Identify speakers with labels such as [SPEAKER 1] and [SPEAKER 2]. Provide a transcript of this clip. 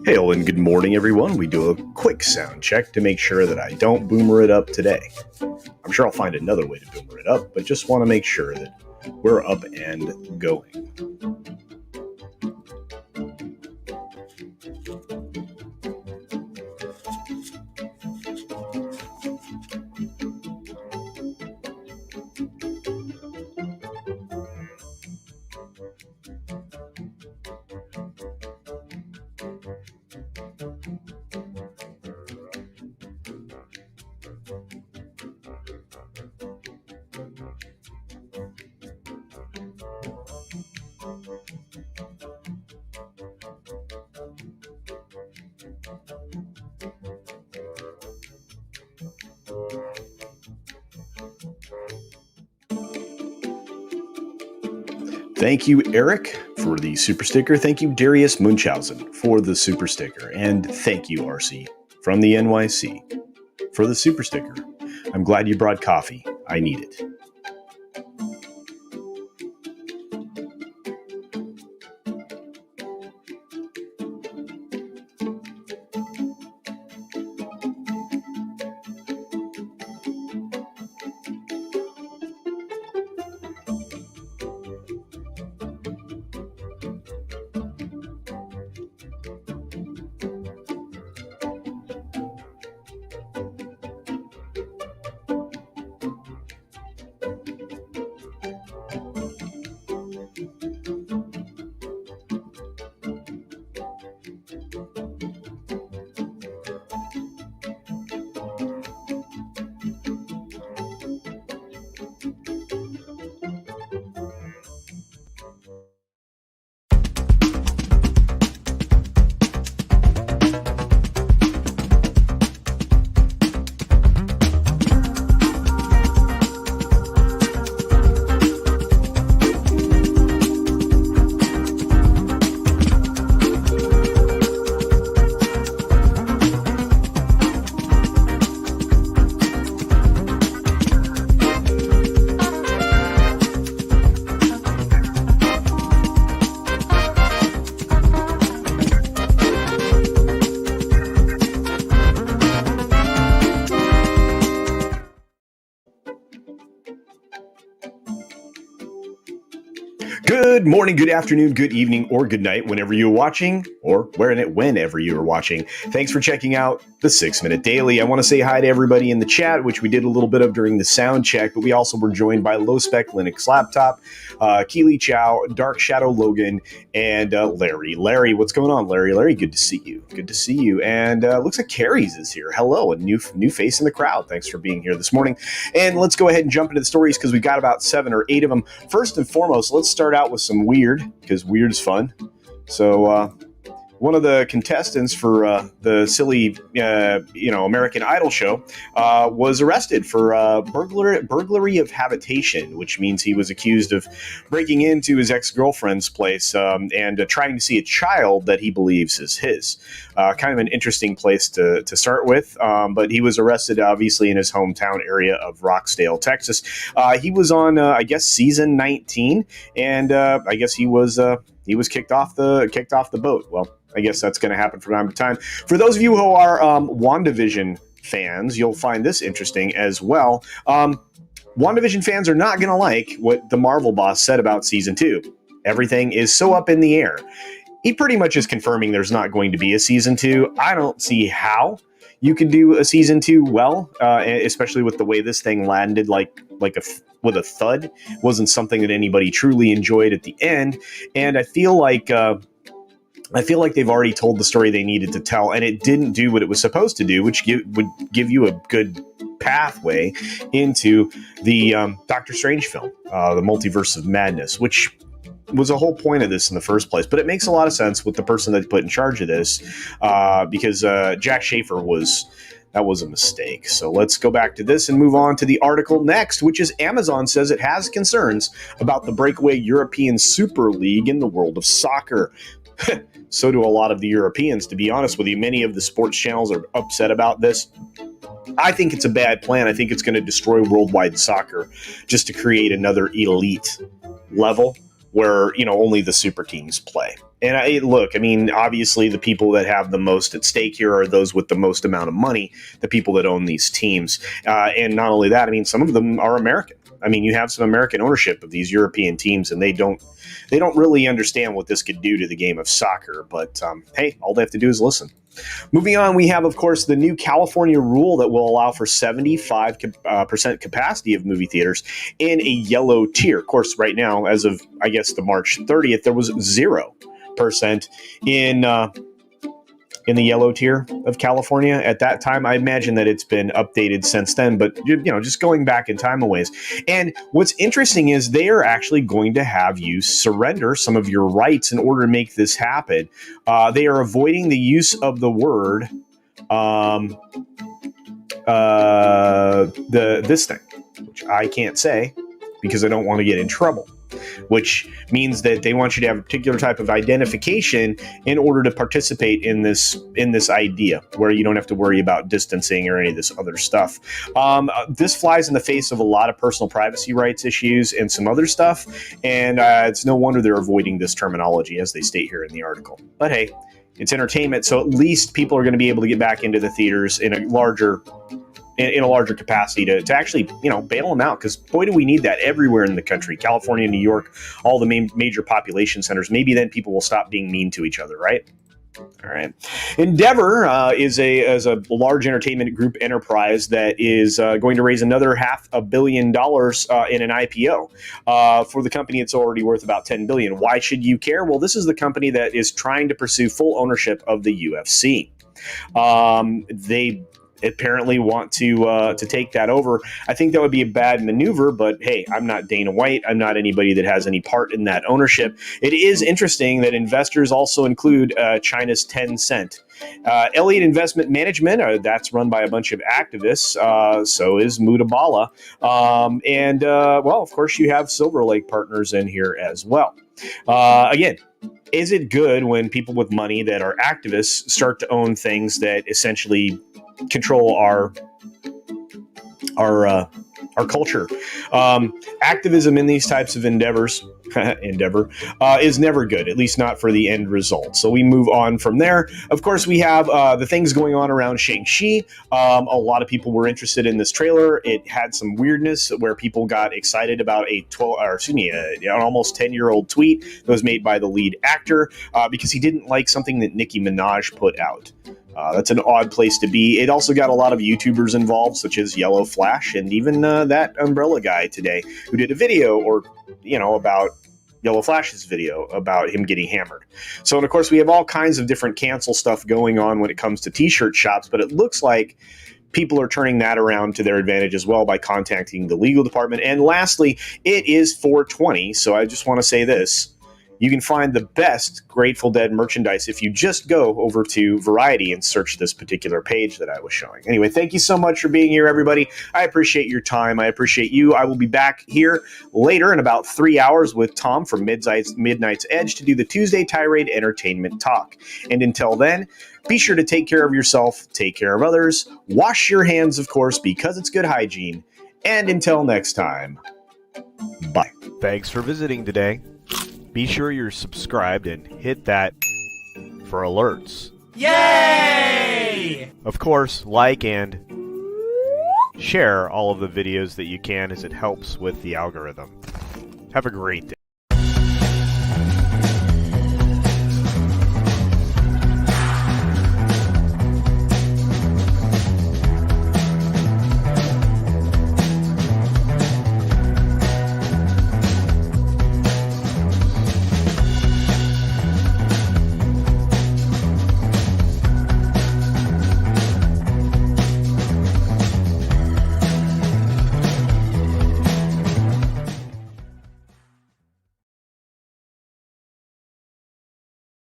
[SPEAKER 1] Hey, and good morning, everyone. We do a quick sound check to make sure that I don't boomer it up today. I'm sure I'll find another way to boomer it up, but just want to make sure that we're up and going. Thank you, Eric, for the super sticker. Thank you, Darius Munchausen, for the super sticker. And thank you, RC, from the NYC, for the super sticker. I'm glad you brought coffee. I need it. Good morning, good afternoon, good evening, or good night, whenever you're watching, or whenever you're watching. Thanks for checking out the 6 Minute Daily. I want to say hi to everybody in the chat, which we did a little bit of during the sound check, but we also were joined by Low Spec Linux Laptop, Keely Chow, Dark Shadow Logan, and Larry. Larry, what's going on, Larry? Larry, good to see you. Good to see you. And looks like Carrie's is here. Hello, a new face in the crowd. Thanks for being here this morning. And let's go ahead and jump into the stories because we've got about 7 or 8 of them. First and foremost, let's start out with some weird, because weird is fun. So one of the contestants for the silly American Idol show was arrested for burglary of habitation, which means he was accused of breaking into his ex-girlfriend's place and trying to see a child that he believes is his. Kind of an interesting place to start with, but he was arrested obviously in his hometown area of Roxdale, Texas. He was on I guess season 19, and I guess he was kicked off the boat. Well, I guess that's going to happen from time to time. For those of you who are WandaVision fans, you'll find this interesting as well. WandaVision fans are not going to like what the Marvel boss said about season 2. Everything is so up in the air. He pretty much is confirming there's not going to be a season 2. I don't see how you could do a season 2 well, especially with the way this thing landed, with a thud. Wasn't something that anybody truly enjoyed at the end, and I feel like they've already told the story they needed to tell, and it didn't do what it was supposed to do, which would give you a good pathway into the Doctor Strange film, the Multiverse of Madness, which was the whole point of this in the first place. But it makes a lot of sense with the person that put in charge of this, because Jack Schaefer was a mistake. So let's go back to this and move on to the article next, which is Amazon says it has concerns about the breakaway European Super League in the world of soccer. So do a lot of the Europeans, to be honest with you. Many of the sports channels are upset about this. I think it's a bad plan. I think it's going to destroy worldwide soccer just to create another elite level where, only the super teams play. And obviously the people that have the most at stake here are those with the most amount of money, the people that own these teams. And not only that, some of them are American. You have some American ownership of these European teams, and they don't really understand what this could do to the game of soccer. But hey, all they have to do is listen. Moving on, we have, of course, the new California rule that will allow for 75% capacity of movie theaters in a yellow tier. Of course, right now, as of, I guess, the March 30th, there was 0% in the yellow tier of California at that time. I imagine that it's been updated since then, but just going back in time a ways. And what's interesting is they are actually going to have you surrender some of your rights in order to make this happen. They are avoiding the use of the word this thing, which I can't say because I don't want to get in trouble, which means that they want you to have a particular type of identification in order to participate in this idea, where you don't have to worry about distancing or any of this other stuff. This flies in the face of a lot of personal privacy rights issues and some other stuff, and it's no wonder they're avoiding this terminology, as they state here in the article. But hey, it's entertainment, so at least people are going to be able to get back into the theaters in a larger capacity to actually, bail them out, because boy, do we need that everywhere in the country. California, New York, all the major population centers. Maybe then people will stop being mean to each other, right? All right. Endeavor is a large entertainment group enterprise that is going to raise another $500 million in an IPO. For the company, it's already worth about $10 billion. Why should you care? Well, this is the company that is trying to pursue full ownership of the UFC. They apparently want to take that over. I think that would be a bad maneuver, but hey, I'm not Dana White. I'm not anybody that has any part in that ownership. It is interesting that investors also include China's Tencent. Elliott Investment Management, that's run by a bunch of activists. So is Mutabala. Of course, you have Silver Lake Partners in here as well. Again, is it good when people with money that are activists start to own things that essentially control our culture? Activism in these types of endeavor is never good, at least not for the end result. So we move on from there. Of course, we have the things going on around Shang-Chi. A lot of people were interested in this trailer. It had some weirdness where people got excited about an almost 10-year-old tweet that was made by the lead actor because he didn't like something that Nicki Minaj put out. That's an odd place to be. It also got a lot of YouTubers involved, such as Yellow Flash, and even that Umbrella guy today who did a video about Yellow Flash's video about him getting hammered. So, and of course, we have all kinds of different cancel stuff going on when it comes to t-shirt shops, but it looks like people are turning that around to their advantage as well by contacting the legal department. And lastly, it is 420, so I just want to say this. You can find the best Grateful Dead merchandise if you just go over to Variety and search this particular page that I was showing. Anyway, thank you so much for being here, everybody. I appreciate your time. I appreciate you. I will be back here later in about 3 hours with Tom from Midnight's Edge to do the Tuesday Tirade Entertainment Talk. And until then, be sure to take care of yourself, take care of others, wash your hands, of course, because it's good hygiene. And until next time, bye.
[SPEAKER 2] Thanks for visiting today. Be sure you're subscribed and hit that for alerts.
[SPEAKER 3] Yay!
[SPEAKER 2] Of course, like and share all of the videos that you can, as it helps with the algorithm. Have a great day.